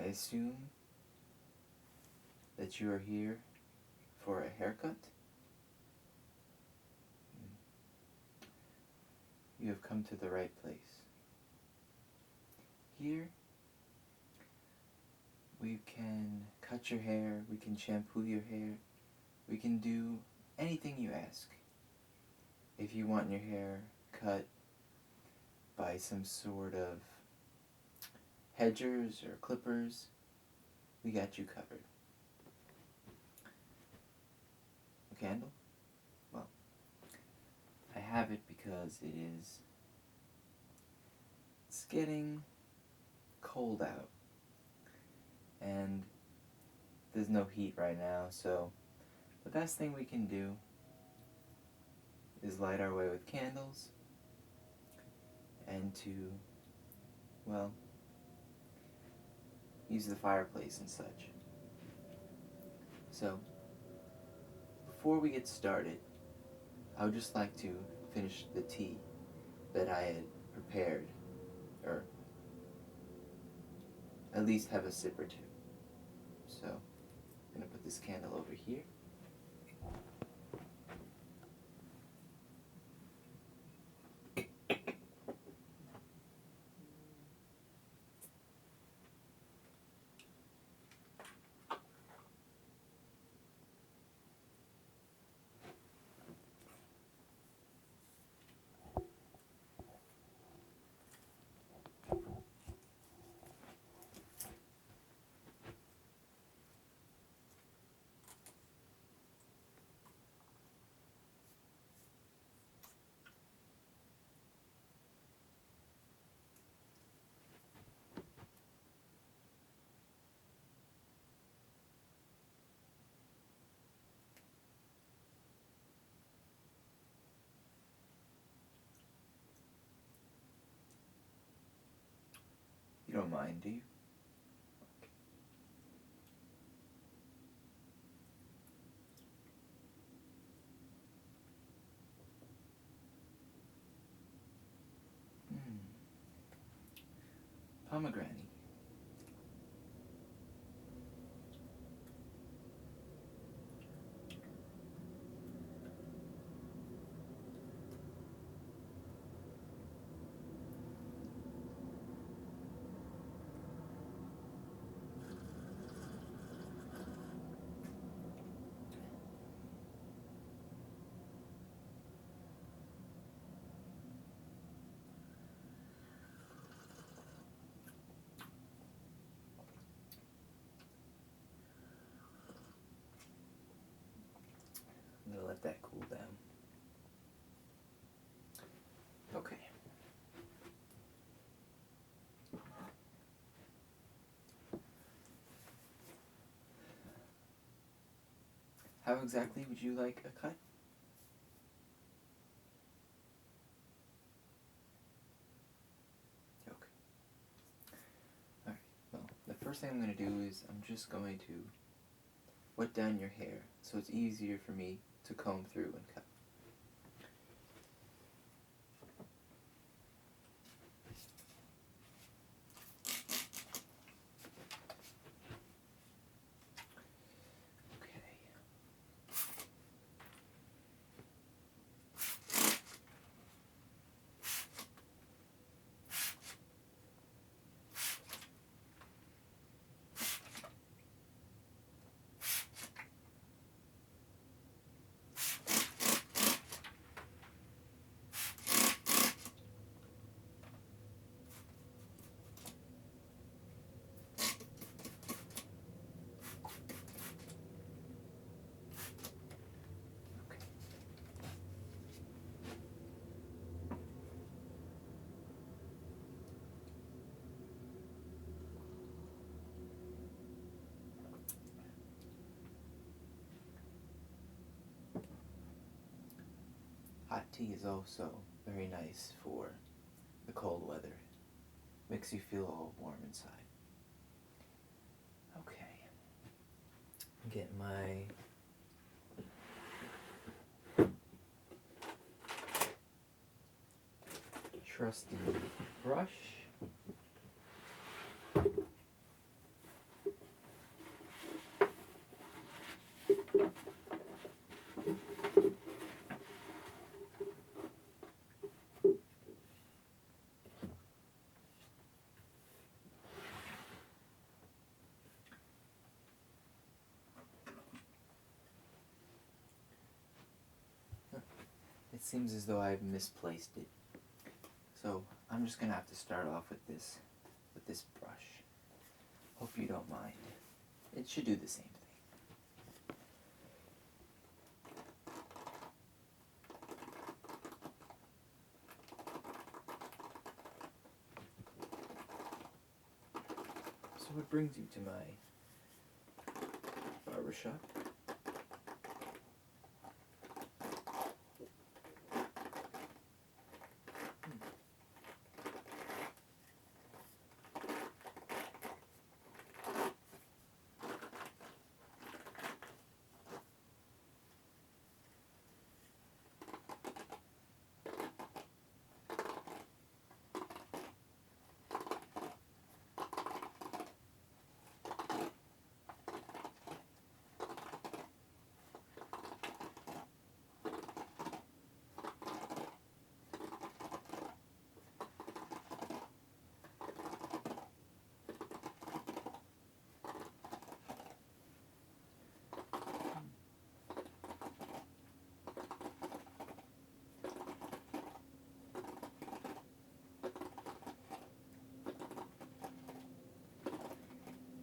assume that you are here for a haircut. You have come to the right place. Here, we can cut your hair, we can shampoo your hair, we can do anything you ask. If you want your hair cut by some sort of hedgers or clippers, we got you covered. A candle? Well, I have it because it's getting cold out and there's no heat right now, so the best thing we can do is light our way with candles and to, well, use the fireplace and such. So, before we get started, I would just like to finish the tea that I had prepared, or at least have a sip or two. So, I'm going to put this candle over here. You don't mind, do you? Pomegranate. I'm going to let that cool down. Okay. How exactly would you like a cut? Okay. Alright, well, the first thing I'm going to do is I'm just going to wet down your hair so it's easier for me to comb through and cut. Hot tea is also very nice for the cold weather. Makes you feel all warm inside. Okay. Get my trusty brush. it seems as though I've misplaced it. So I'm just gonna have to start off with this brush. Hope you don't mind. It should do the same thing. So what brings you to my barbershop?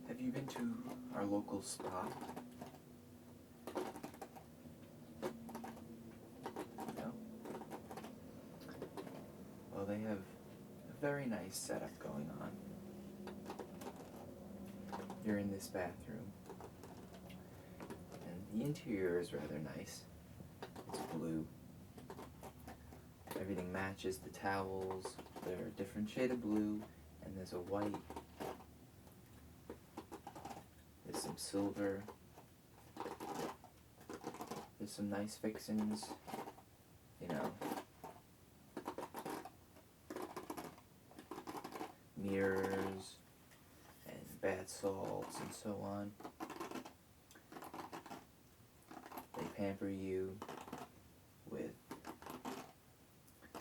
Have you been to our local spa? No? Well, they have a very nice setup going on. You're in this bathroom, and the interior is rather nice. It's blue. Everything matches the towels. They're a different shade of blue, and there's a white. There's some silver. There's some nice fixings, you know, mirrors and bath salts and so on. They pamper you with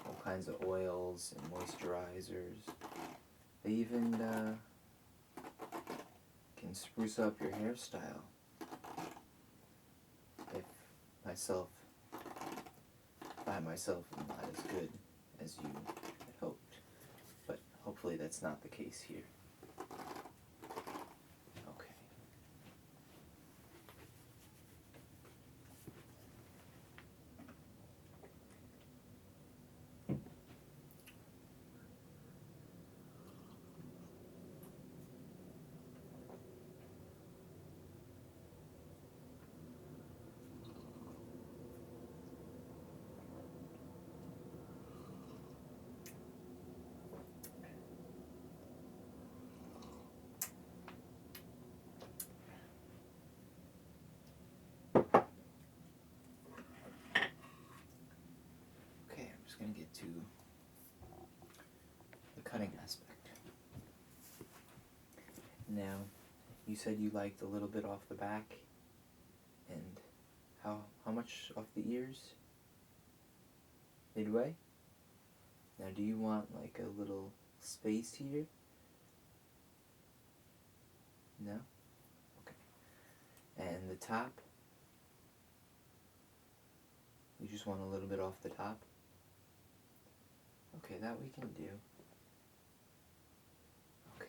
all kinds of oils and moisturizers. They even can spruce up your hairstyle. If I myself am not as good as you had hoped, but hopefully that's not the case here. Okay. Going to get to the cutting aspect. Now, you said you liked a little bit off the back, and how much off the ears? Midway? Now, do you want like a little space here? No? Okay. And the top? You just want a little bit off the top? Okay, that we can do. Okay.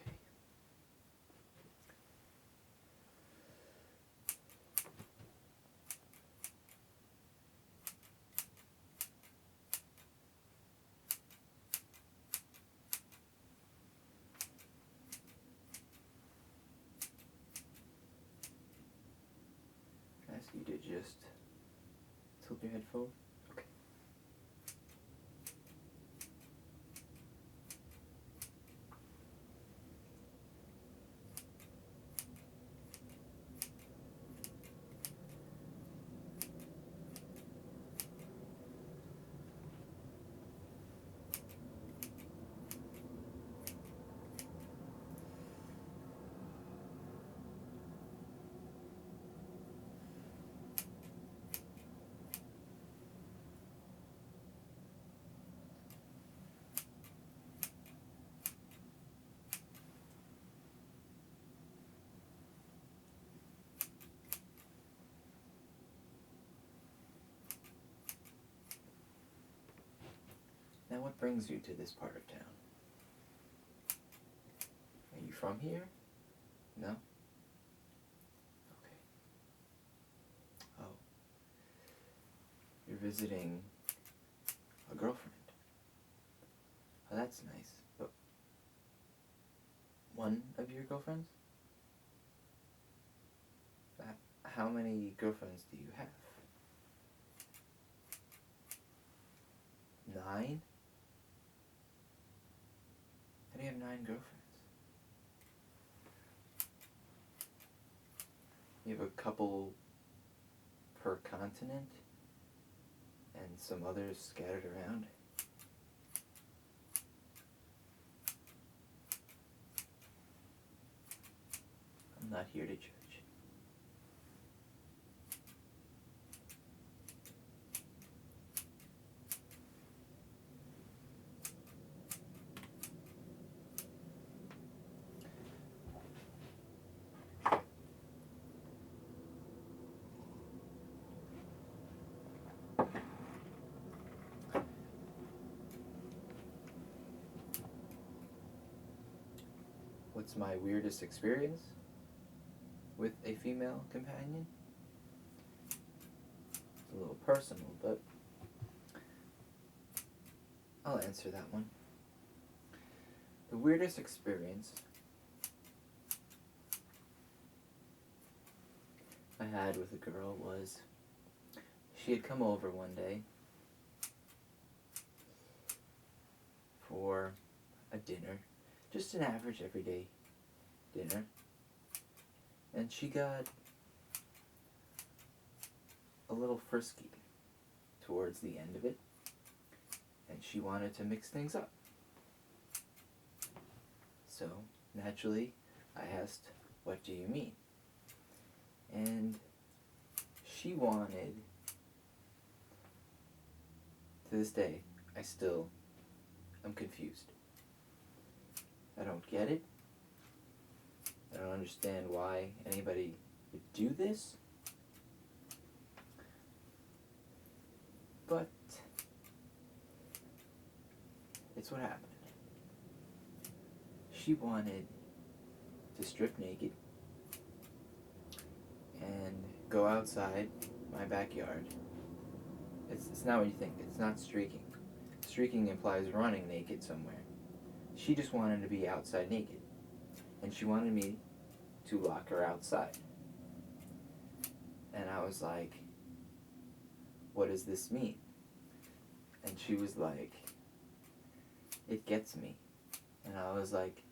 Ask you to just tilt your head forward. Okay. What brings you to this part of town? Are you from here? No? Okay. Oh. You're visiting a girlfriend. Oh, that's nice. But one of your girlfriends? How many girlfriends do you have? 9? How do you have 9 girlfriends? You have a couple per continent and some others scattered around. I'm not here to judge. What's my weirdest experience with a female companion? It's a little personal, but I'll answer that one. The weirdest experience I had with a girl was she had come over one day for a dinner, just an average everyday dinner, and she got a little frisky towards the end of it, and she wanted to mix things up. So, naturally, I asked, "What do you mean?" And she wanted, to this day, I still am confused. I don't get it. I don't understand why anybody would do this. But it's what happened. She wanted to strip naked and go outside my backyard. It's not what you think. It's not streaking. Streaking implies running naked somewhere. She just wanted to be outside naked. And she wanted me to lock her outside. And I was like, "What does this mean?" And she was like, "It gets me." And I was like,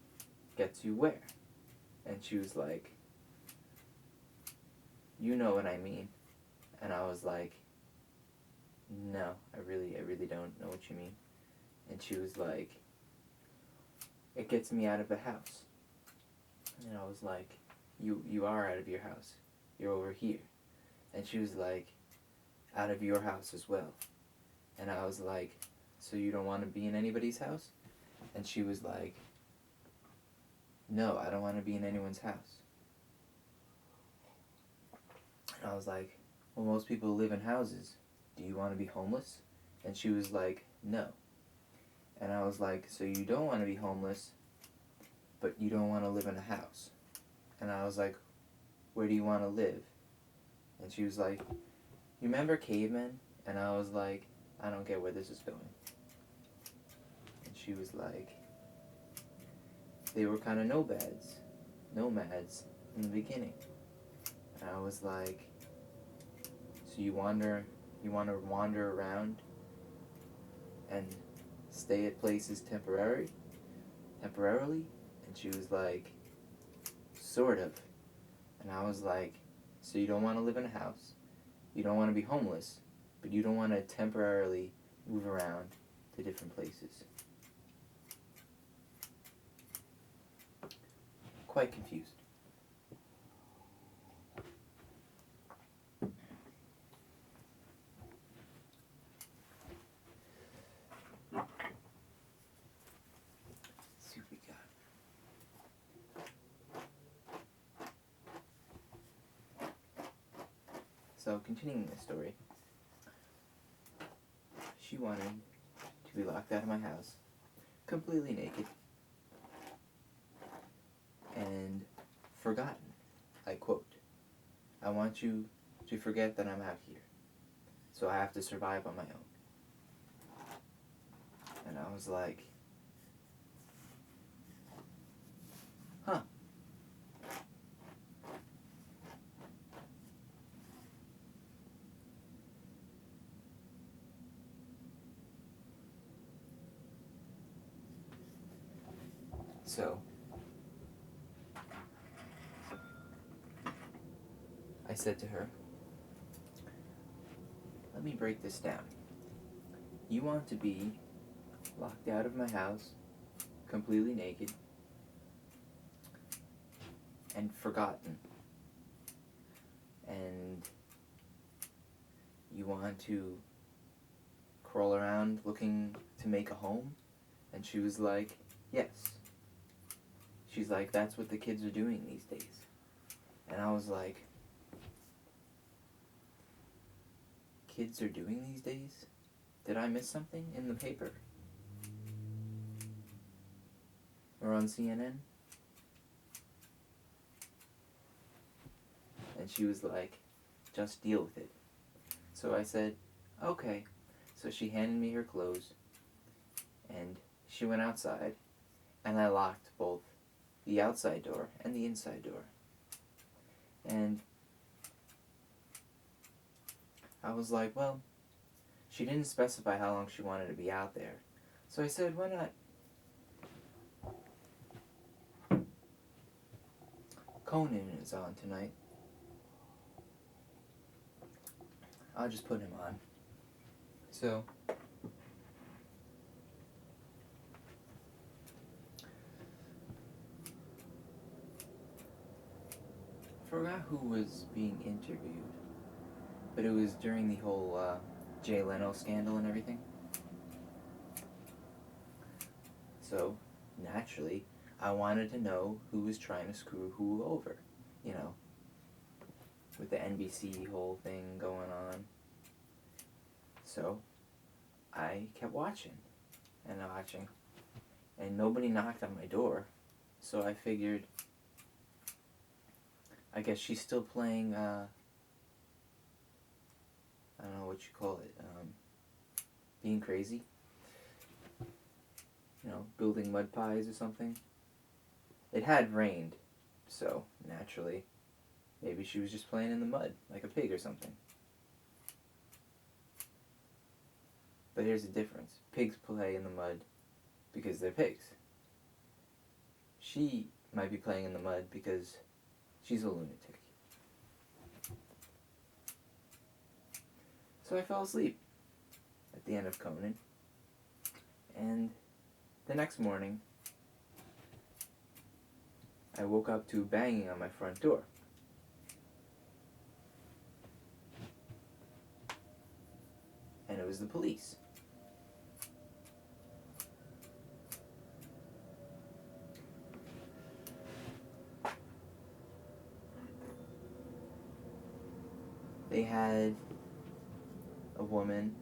"Gets you where?" And she was like, "You know what I mean." And I was like, "No, I really don't know what you mean." And she was like, "It gets me out of the house." And I was like, you are out of your house. You're over here." And she was like, "Out of your house as well." And I was like, "So you don't want to be in anybody's house?" And she was like, "No, I don't want to be in anyone's house." And I was like, "Well, most people live in houses. Do you want to be homeless?" And she was like, "No." And I was like, "So you don't want to be homeless, but you don't want to live in a house?" And I was like, "Where do you want to live?" And she was like, "You remember cavemen?" And I was like, "I don't get where this is going." And she was like, "They were kind of nomads in the beginning." And I was like, "So you want to wander around and stay at places temporarily?" And she was like, "Sort of." And I was like, "So you don't want to live in a house, you don't want to be homeless, but you don't want to temporarily move around to different places?" Quite confused. Let's see what we got. So, continuing the story, she wanted to be locked out of my house, completely naked, and forgotten. I quote, "I want you to forget that I'm out here, so I have to survive on my own." And I was like, huh. So, I said to her, "Let me break this down. You want to be locked out of my house, completely naked, and forgotten. And you want to crawl around looking to make a home?" And she was like, "Yes." She's like, "That's what the kids are doing these days." And I was like, kids are doing these days? Did I miss something in the paper? Or on CNN? And she was like, "Just deal with it." So I said, "Okay." So she handed me her clothes, and she went outside, and I locked both the outside door and the inside door. And I was like, well, she didn't specify how long she wanted to be out there. So I said, why not? Conan is on tonight. I'll just put him on. So I forgot who was being interviewed, but it was during the whole Jay Leno scandal and everything. So naturally, I wanted to know who was trying to screw who over, you know, with the NBC whole thing going on. So I kept watching and watching, and nobody knocked on my door. So I figured, I guess she's still playing, I don't know what you call it, being crazy. You know, building mud pies or something. It had rained, so naturally, maybe she was just playing in the mud, like a pig or something. But here's the difference. Pigs play in the mud because they're pigs. She might be playing in the mud because she's a lunatic. So I fell asleep at the end of Conan. And the next morning, I woke up to banging on my front door. And it was the police. They had a woman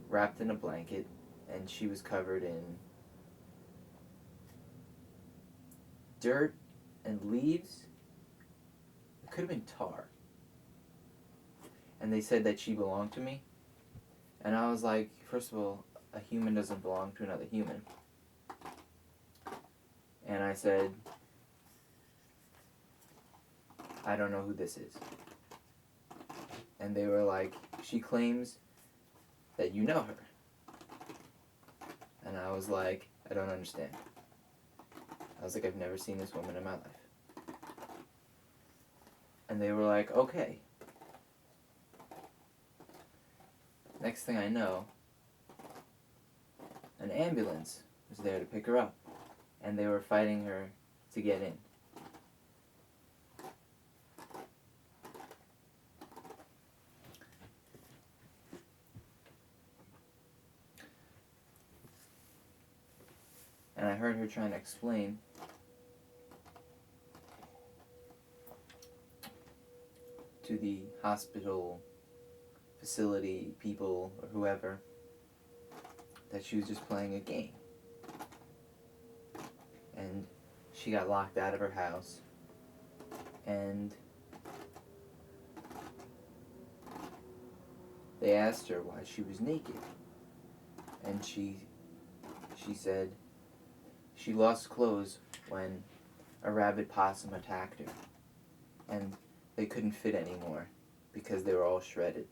wrapped in a blanket, and she was covered in dirt and leaves. It could have been tar. And they said that she belonged to me. And I was like, first of all, a human doesn't belong to another human. And I said, I don't know who this is. And they were like, she claims that you know her. And I was like, I don't understand. I was like, I've never seen this woman in my life. And they were like, okay. Next thing I know, an ambulance was there to pick her up. And they were fighting her to get in. And I heard her trying to explain to the hospital facility people or whoever that she was just playing a game. And she got locked out of her house, and they asked her why she was naked. And she said she lost clothes when a rabid possum attacked her, and they couldn't fit anymore because they were all shredded.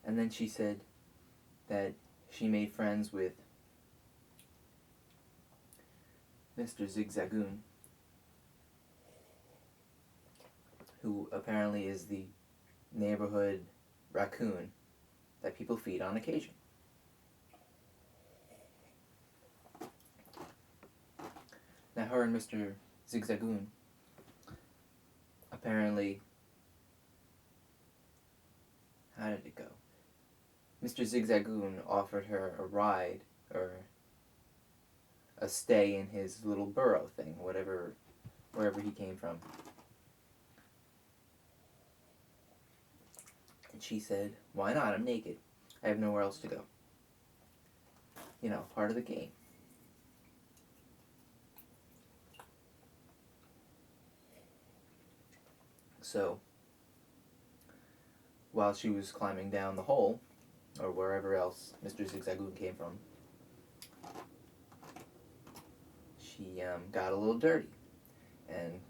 And then she said that she made friends with Mr. Zigzagoon, who apparently is the neighborhood raccoon that people feed on occasion. Now her and Mr. Zigzagoon apparently, how did it go? Mr. Zigzagoon offered her a ride, or a stay in his little burrow thing, wherever he came from. And she said, why not? I'm naked. I have nowhere else to go. You know, part of the game. So, while she was climbing down the hole, or wherever else Mr. Zigzagoon came from, she got a little dirty. And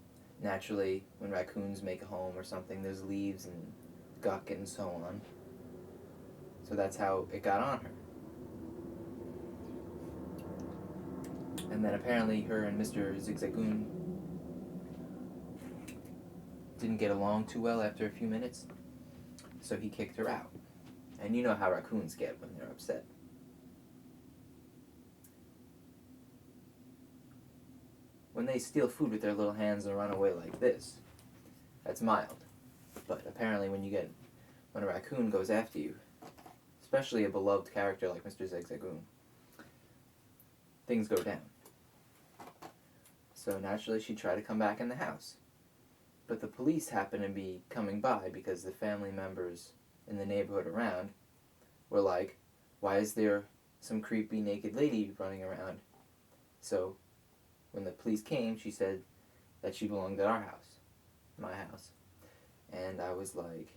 naturally, when raccoons make a home or something, there's leaves and guck and so on. So that's how it got on her. And then apparently her and Mr. Zigzagoon didn't get along too well after a few minutes, so he kicked her out. And you know how raccoons get when they're upset. When they steal food with their little hands and run away like this, that's mild. But apparently when a raccoon goes after you, especially a beloved character like Mr. Zigzagoon, things go down. So naturally she tried to come back in the house. But the police happened to be coming by because the family members in the neighborhood around were like, why is there some creepy naked lady running around? So when the police came, she said that she belonged at our house, my house. And I was like,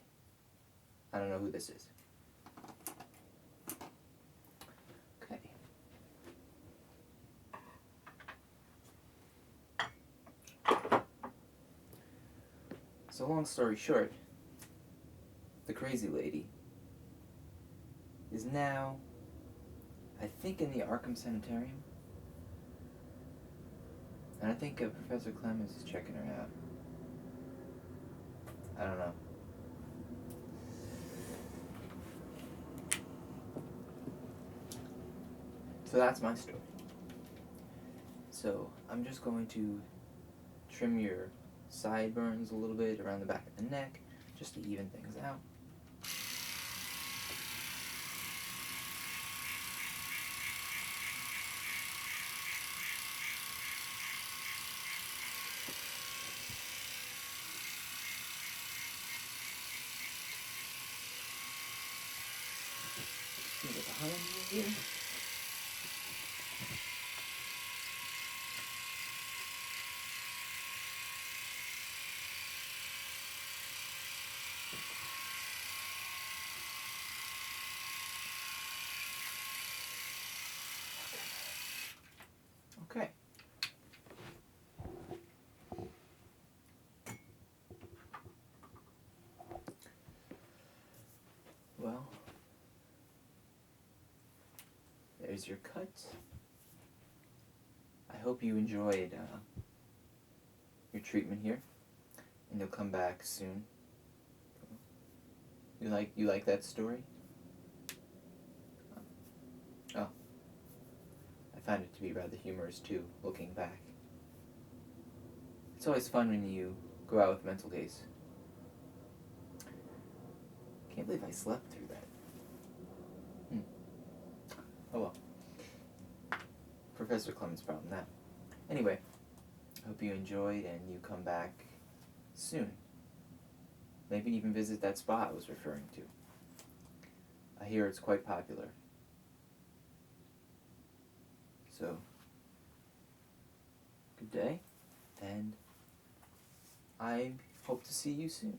I don't know who this is. Okay. So long story short, the crazy lady is now, I think, in the Arkham Sanitarium. And I think Professor Clemens is checking her out. I don't know. So that's my story. So I'm just going to trim your sideburns a little bit around the back of the neck, just to even things out. Get behind you here. Okay. Well, there's your cut. I hope you enjoyed your treatment here, and you'll come back soon. You like that story? Oh, I found it to be rather humorous too, looking back. It's always fun when you go out with mental case. Can't believe I slept through that. Oh well. Professor Clemens' problem now. Anyway, I hope you enjoyed and you come back soon. maybe even visit that spa I was referring to. I hear it's quite popular. So, good day, and I hope to see you soon.